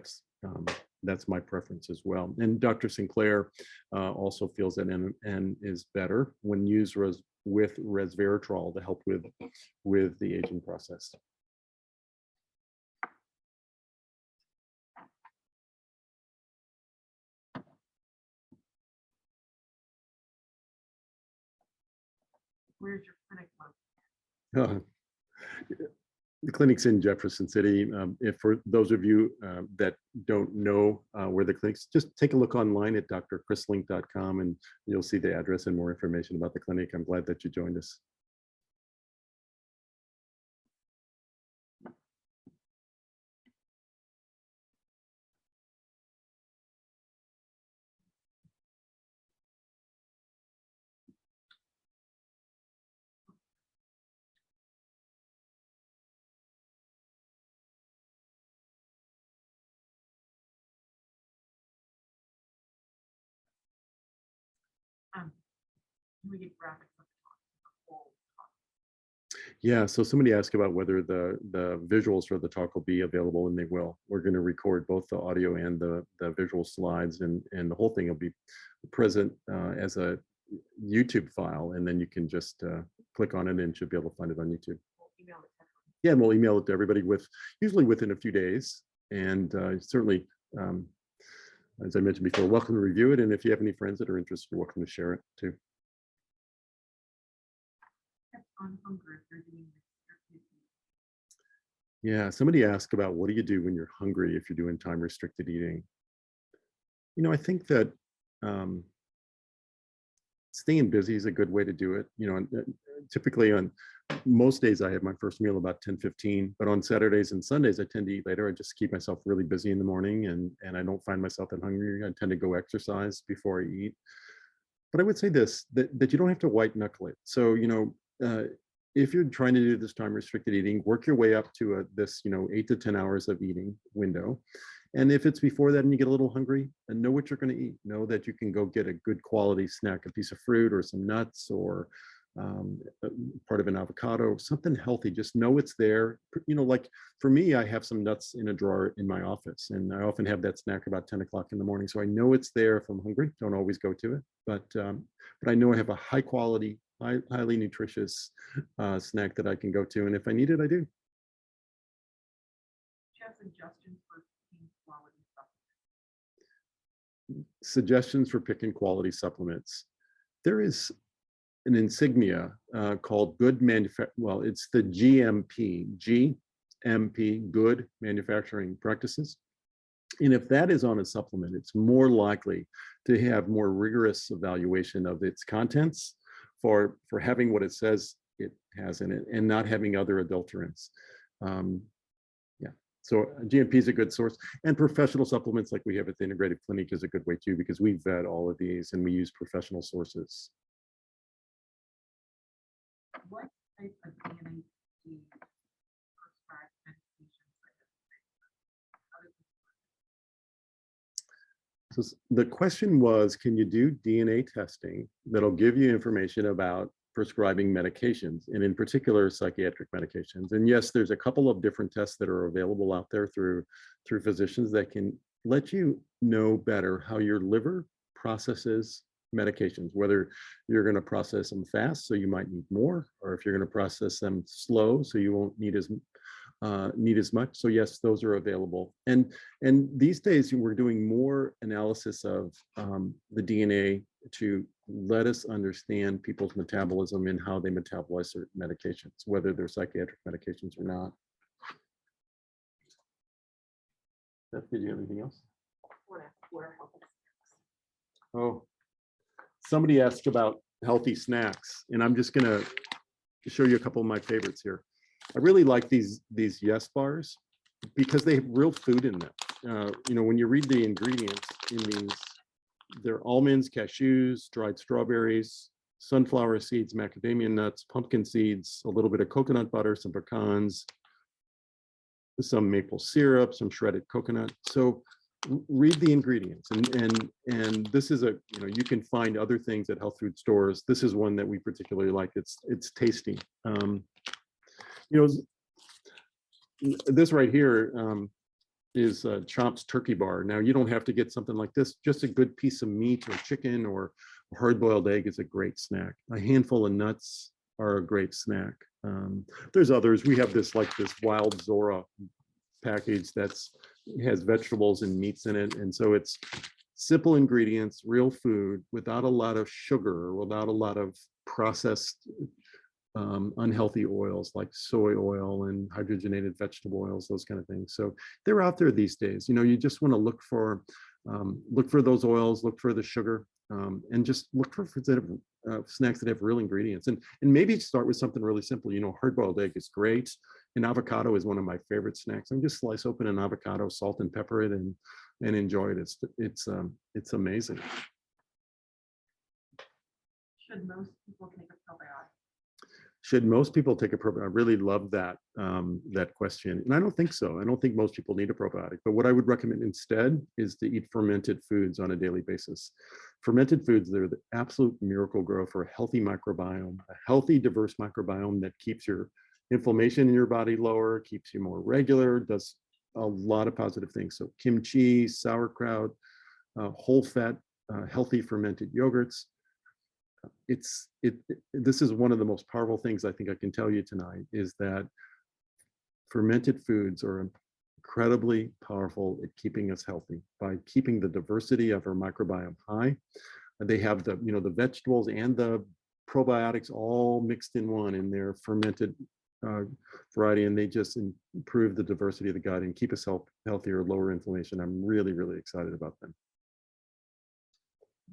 that's my preference as well. And Dr. Sinclair also feels that NMN is better when used with resveratrol to help with the aging process.
Where's your clinic?
The clinic's in Jefferson City. If for those of you that don't know where the clinic's, just take a look online at drchrislink.com and you'll see the address and more information about the clinic. I'm glad that you joined us.
Can we get graphics of the whole talk?
Yeah, so somebody asked about whether the visuals for the talk will be available, and they will. We're going to record both the audio and the visual slides, and the whole thing will be present as a YouTube file, and then you can just click on it and should be able to find it on YouTube.
We'll email it to everyone.
Yeah, and we'll email it to everybody usually within a few days, and certainly, as I mentioned before, welcome to review it, and if you have any friends that are interested, you're welcome to share it too.
On hunger, if you're doing restricted eating.
Yeah, somebody asked about what do you do when you're hungry if you're doing time restricted eating. I think that staying busy is a good way to do it. Typically on most days I have my first meal about 10:15, but on Saturdays and Sundays I tend to eat later. I just keep myself really busy in the morning, and I don't find myself that hungry. I tend to go exercise before I eat. But I would say this, that you don't have to white knuckle it. So, if you're trying to do this time restricted eating, work your way up to this, 8 to 10 hours of eating window. And if it's before that and you get a little hungry, and know what you're going to eat. Know that you can go get a good quality snack, a piece of fruit or some nuts, or part of an avocado, something healthy. Just know it's there. Like for me, I have some nuts in a drawer in my office, and I often have that snack about 10 o'clock in the morning. So I know it's there if I'm hungry. Don't always go to it, but I know I have a high quality, highly nutritious snack that I can go to, and if I need it, I do.
Do you have suggestions for picking quality supplements?
Suggestions for picking quality supplements. There is an insignia called good manufacturing. Well, it's the GMP, good manufacturing practices. And if that is on a supplement, it's more likely to have more rigorous evaluation of its contents for having what it says it has in it and not having other adulterants. So GMP is a good source, and professional supplements like we have at the Integrative Clinic is a good way too, because we vet all of these and we use professional sources.
What type of DNA do you prescribe medications like
So the question was, can you do DNA testing that'll give you information about prescribing medications, and in particular psychiatric medications? And yes, there's a couple of different tests that are available out there through physicians that can let you know better how your liver processes medications, whether you're going to process them fast, so you might need more, or if you're going to process them slow, so you won't need as much. So yes, those are available. And these days we're doing more analysis of the DNA to let us understand people's metabolism and how they metabolize certain medications, whether they're psychiatric medications or not. Did you have anything else? Oh, somebody asked about healthy snacks, and I'm just gonna show you a couple of my favorites here. I really like these Yes bars because they have real food in them. When you read the ingredients in these, they're almonds, cashews, dried strawberries, sunflower seeds, macadamia nuts, pumpkin seeds, a little bit of coconut butter, some pecans, some maple syrup, some shredded coconut. So read the ingredients, and this is you can find other things at health food stores. This is one that we particularly like. It's tasty. This right here is Chomp's turkey bar. Now you don't have to get something like this. Just a good piece of meat or chicken or a hard-boiled egg is a great snack. A handful of nuts are a great snack. There's others. We have this Wild Zora package that's has vegetables and meats in it, and so it's simple ingredients, real food, without a lot of sugar, without a lot of processed unhealthy oils like soy oil and hydrogenated vegetable oils, those kind of things. So they're out there these days. You just want to look for those oils, look for the sugar, and just look for snacks that have real ingredients. And maybe start with something really simple. Hard-boiled egg is great. An avocado is one of my favorite snacks. And just slice open an avocado, salt and pepper it, and enjoy it. It's amazing.
Should most people take a probiotic?
Should most people take a probiotic? I really love that question, and I don't think so. I don't think most people need a probiotic. But what I would recommend instead is to eat fermented foods on a daily basis. Fermented foods, they're the absolute miracle grow for a healthy microbiome, a healthy, diverse microbiome that keeps your inflammation in your body lower, keeps you more regular, does a lot of positive things. So kimchi, sauerkraut, whole fat, healthy fermented yogurts. This is one of the most powerful things I think I can tell you tonight, is that fermented foods are incredibly powerful at keeping us healthy by keeping the diversity of our microbiome high. And they have the, you know, the vegetables and the probiotics all mixed in one in their fermented variety, and they just improve the diversity of the gut and keep us healthier, lower inflammation. I'm really, really excited about them.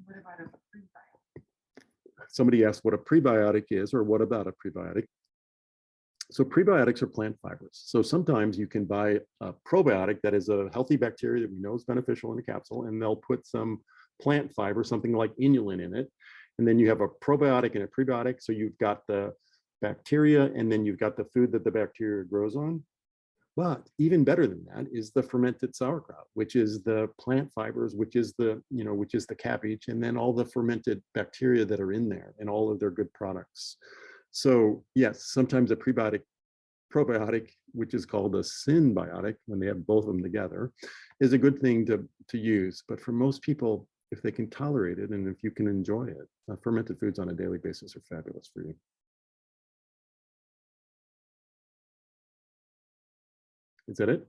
What about a prebiotic?
Somebody asked what a prebiotic is, or what about a prebiotic? So prebiotics are plant fibers. So sometimes you can buy a probiotic that is a healthy bacteria that we know is beneficial in a capsule, and they'll put some plant fiber, something like inulin in it. And then you have a probiotic and a prebiotic. So you've got the bacteria, and then you've got the food that the bacteria grows on. But even better than that is the fermented sauerkraut, which is the plant fibers, which is the, you know, which is the cabbage, and then all the fermented bacteria that are in there and all of their good products. So yes, sometimes a probiotic, which is called a synbiotic, when they have both of them together, is a good thing to use. But for most people, if they can tolerate it and if you can enjoy it, fermented foods on a daily basis are fabulous for you. Is that it?